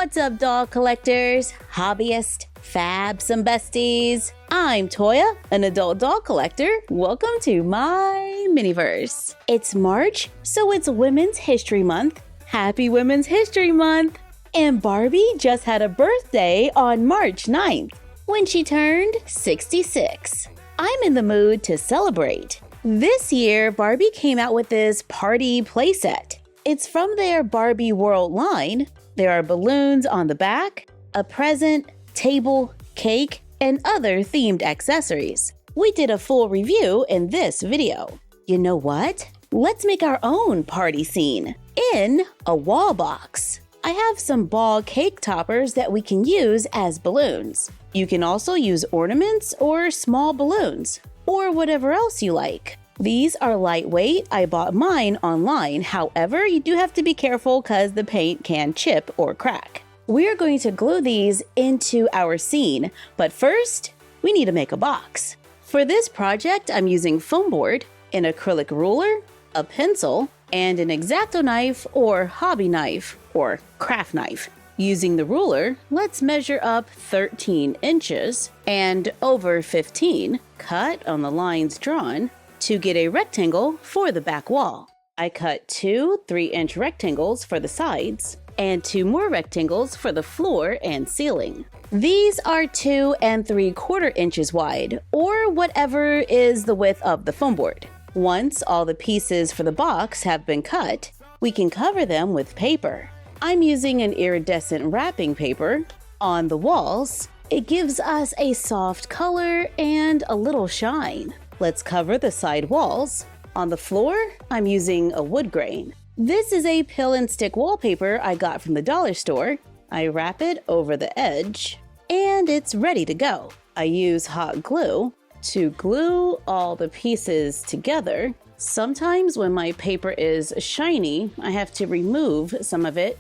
What's up, doll collectors, hobbyists, fabs, and besties? I'm Toya, an adult doll collector. Welcome to my miniverse. It's March, so it's Women's History Month. Happy Women's History Month! And Barbie just had a birthday on March 9th, when she turned 66. I'm in the mood to celebrate. This year, Barbie came out with this party playset. It's from their Barbie World line. There are balloons on the back, a present, table, cake, and other themed accessories. We did a full review in this video. You know what? Let's make our own party scene in a wall box. I have some ball cake toppers that we can use as balloons. You can also use ornaments or small balloons, or whatever else you like. These are lightweight. I bought mine online. However, you do have to be careful because the paint can chip or crack. We are going to glue these into our scene, but first, we need to make a box. For this project, I'm using foam board, an acrylic ruler, a pencil, and an X-Acto knife or hobby knife or craft knife. Using the ruler, let's measure up 13 inches and over 15, cut on the lines drawn, to get a rectangle for the back wall. I cut 2 3-inch rectangles for the sides and 2 more rectangles for the floor and ceiling. These are 2 3/4 inches wide, or whatever is the width of the foam board. Once all the pieces for the box have been cut, we can cover them with paper. I'm using an iridescent wrapping paper on the walls. It gives us a soft color and a little shine. Let's cover the side walls. On the floor, I'm using a wood grain. This is a pill and stick wallpaper I got from the dollar store. I wrap it over the edge, and it's ready to go. I use hot glue to glue all the pieces together. Sometimes when my paper is shiny, I have to remove some of it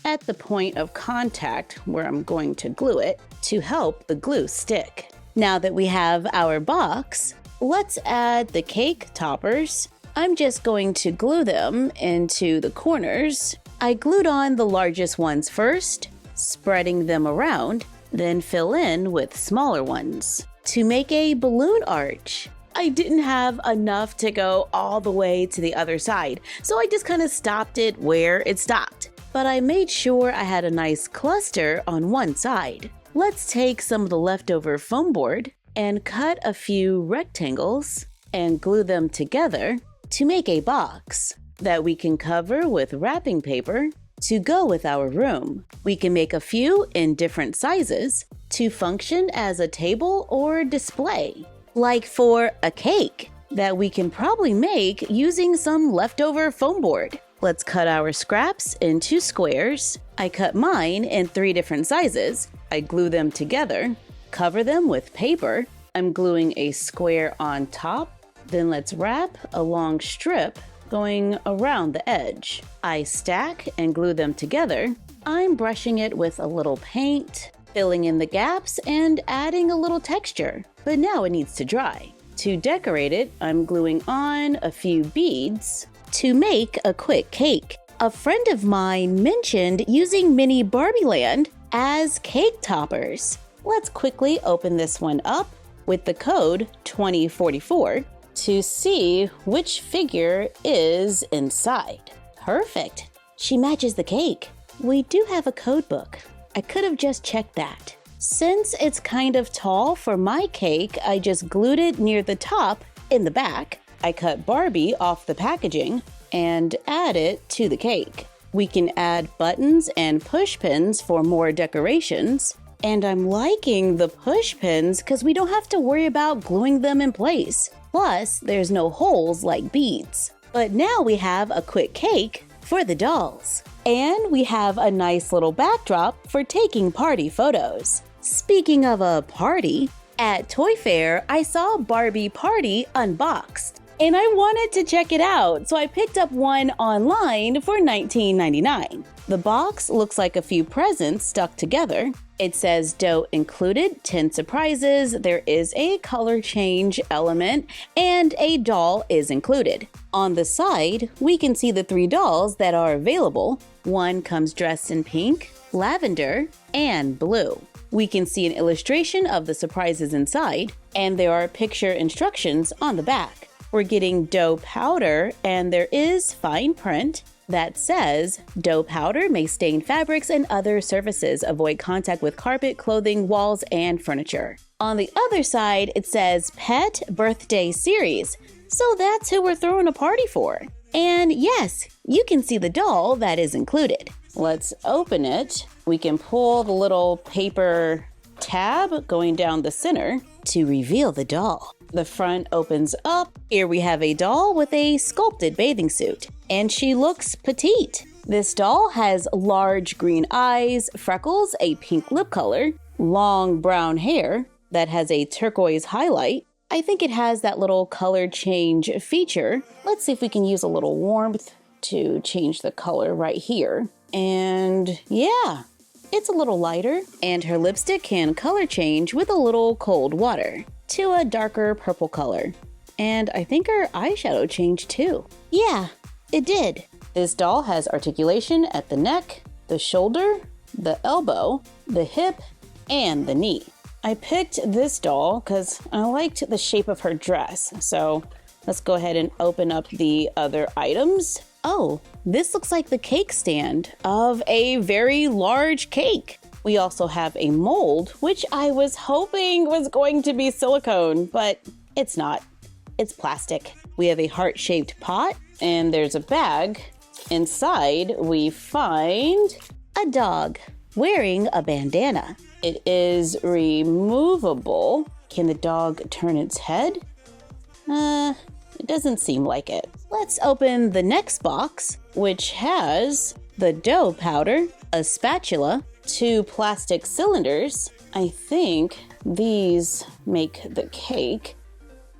at the point of contact where I'm going to glue it to help the glue stick. Now that we have our box, let's add the cake toppers. I'm just going to glue them into the corners. I glued on the largest ones first, spreading them around, then fill in with smaller ones to make a balloon arch. I didn't have enough to go all the way to the other side, so I just kind of stopped it where it stopped. But I made sure I had a nice cluster on one side. Let's take some of the leftover foam board and cut a few rectangles and glue them together to make a box that we can cover with wrapping paper to go with our room. We can make a few in different sizes to function as a table or display, like for a cake that we can probably make using some leftover foam board. Let's cut our scraps into squares. I cut mine in 3 different sizes. I glue them together, cover them with paper. I'm gluing a square on top. Then let's wrap a long strip going around the edge. I stack and glue them together. I'm brushing it with a little paint, filling in the gaps and adding a little texture. But now it needs to dry. To decorate it, I'm gluing on a few beads to make a quick cake. A friend of mine mentioned using mini Barbie Land as cake toppers. Let's quickly open this one up with the code 2044 to see which figure is inside. Perfect. She matches the cake. We do have a code book. I could have just checked that. Since it's kind of tall for my cake, I just glued it near the top in the back. I cut Barbie off the packaging and add it to the cake. We can add buttons and push pins for more decorations. And I'm liking the push pins because we don't have to worry about gluing them in place. Plus, there's no holes like beads. But now we have a quick cake for the dolls. And we have a nice little backdrop for taking party photos. Speaking of a party, at Toy Fair, I saw Barbie Party Unboxed. And I wanted to check it out, so I picked up one online for $19.99. The box looks like a few presents stuck together. It says dough included, 10 surprises, there is a color change element, and a doll is included. On the side, we can see the 3 dolls that are available. One comes dressed in pink, lavender, and blue. We can see an illustration of the surprises inside, and there are picture instructions on the back. We're getting dough powder, and there is fine print that says, dough powder may stain fabrics and other surfaces. Avoid contact with carpet, clothing, walls, and furniture. On the other side, it says Pet Birthday Series. So that's who we're throwing a party for. And yes, you can see the doll that is included. Let's open it. We can pull the little paper tab going down the center to reveal the doll. The front opens up. Here we have a doll with a sculpted bathing suit, and she looks petite. This doll has large green eyes, freckles, a pink lip color, long brown hair that has a turquoise highlight. I think it has that little color change feature. Let's see if we can use a little warmth to change the color right here. And yeah, it's a little lighter, and her lipstick can color change with a little cold water to a darker purple color. And I think her eyeshadow changed too. Yeah, it did. This doll has articulation at the neck, the shoulder, the elbow, the hip, and the knee. I picked this doll because I liked the shape of her dress. So let's go ahead and open up the other items. Oh, this looks like the cake stand of a very large cake. We also have a mold, which I was hoping was going to be silicone, but it's not. It's plastic. We have a heart-shaped pot, and there's a bag. Inside, we find a dog wearing a bandana. It is removable. Can the dog turn its head? It doesn't seem like it. Let's open the next box, which has the dough powder, a spatula, 2 plastic cylinders. I think these make the cake.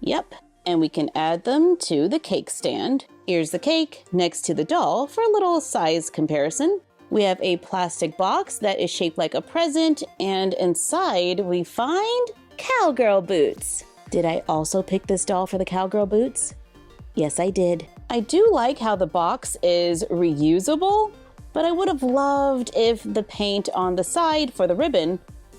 Yep, and we can add them to the cake stand. Here's the cake next to the doll for a little size comparison. We have a plastic box that is shaped like a present, and inside we find cowgirl boots. Did I also pick this doll for the cowgirl boots? Yes, I did. I do like how the box is reusable, but I would have loved if the paint on the side for the ribbon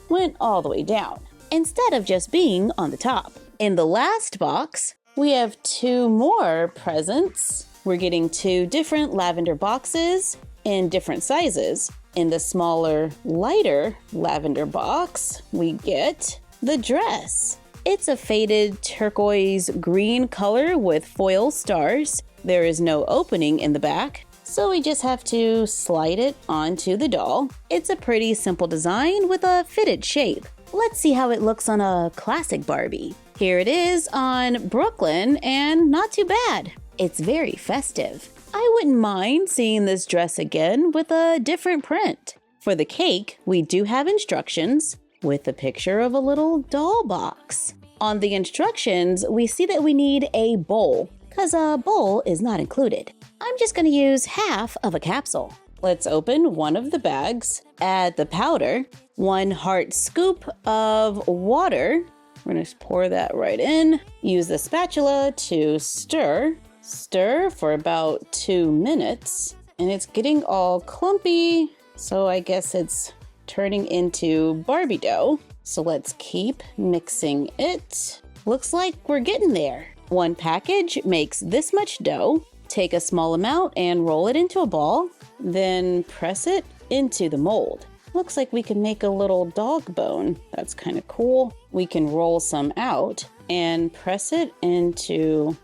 went all the way down, instead of just being on the top. In the last box, we have 2 more presents. We're getting 2 different lavender boxes in different sizes. In the smaller, lighter lavender box, we get the dress. It's a faded turquoise green color with foil stars. There is no opening in the back, so we just have to slide it onto the doll. It's a pretty simple design with a fitted shape. Let's see how it looks on a classic Barbie. Here it is on Brooklyn, and not too bad. It's very festive. I wouldn't mind seeing this dress again with a different print. For the cake, we do have instructions with a picture of a little doll box. On the instructions, we see that we need a bowl, because a bowl is not included. I'm just going to use half of a capsule. Let's open one of the bags, add the powder, 1 heart scoop of water. We're going to pour that right in. Use the spatula to stir. Stir for about 2 minutes, and it's getting all clumpy, so I guess it's turning into Barbie dough. So let's keep mixing it. Looks like we're getting there. 1 package makes this much dough. Take a small amount and roll it into a ball, then press it into the mold. Looks like we can make a little dog bone. That's kind of cool. We can roll some out and press it into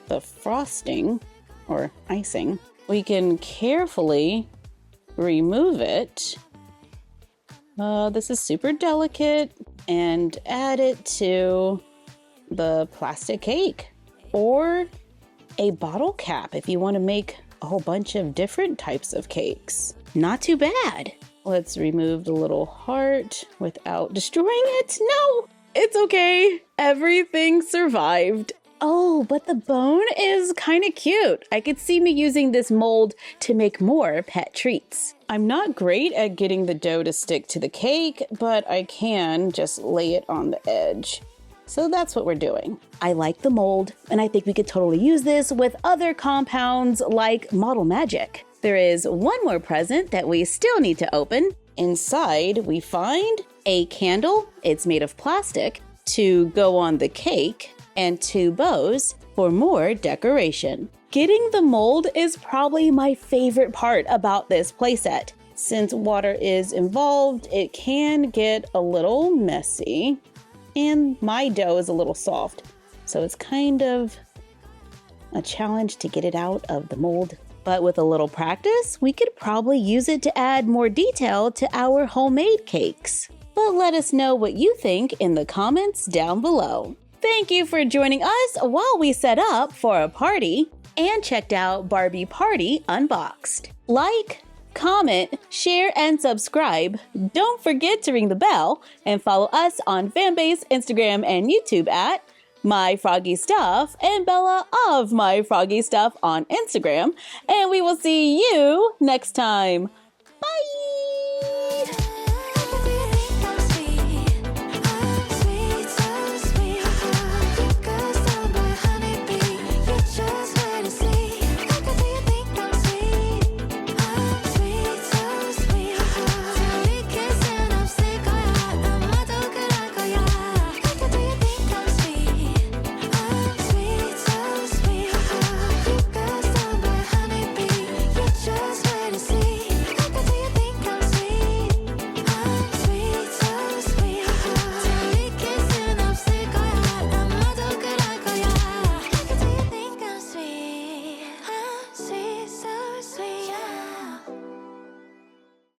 the frosting or icing. We can carefully remove it. This is super delicate, and add it to the plastic cake or a bottle cap if you want to make a whole bunch of different types of cakes. Not too bad. Let's remove the little heart without destroying it. No, it's okay. Everything survived. Oh, but the bone is kind of cute. I could see me using this mold to make more pet treats. I'm not great at getting the dough to stick to the cake, but I can just lay it on the edge. So that's what we're doing. I like the mold, and I think we could totally use this with other compounds like Model Magic. There is one more present that we still need to open. Inside, we find a candle. It's made of plastic to go on the cake, and 2 bows for more decoration. Getting the mold is probably my favorite part about this playset. Since water is involved, it can get a little messy, and my dough is a little soft, so it's kind of a challenge to get it out of the mold. But with a little practice, we could probably use it to add more detail to our homemade cakes. But let us know what you think in the comments down below. Thank you for joining us while we set up for a party and checked out Barbie Party Unboxed. Like, comment, share, and subscribe. Don't forget to ring the bell and follow us on Fanbase, Instagram, and YouTube at MyFroggyStuff and Bella of MyFroggyStuff on Instagram. And we will see you next time. Bye!